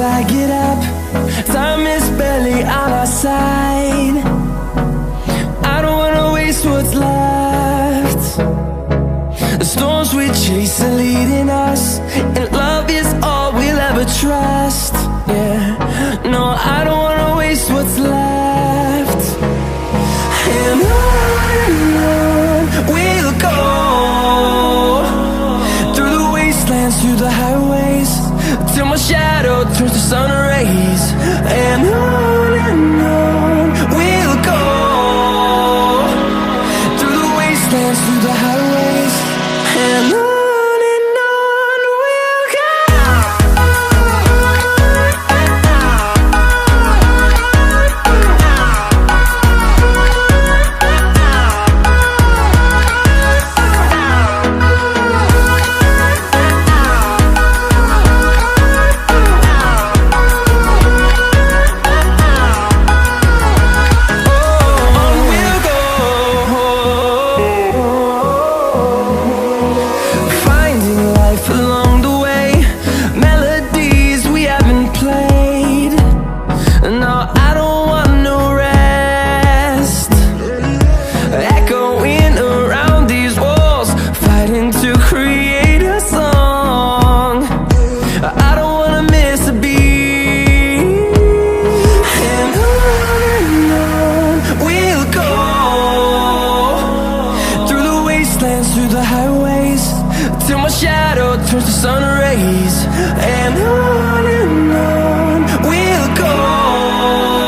I get up. Time is barely on our side. I don't wanna waste what's left. The storms we chase are leading us, and love is all we'll ever trust. Yeah, no, I don't wanna waste what's left. And on we'll go, through the wastelands, through the highways, till my shadow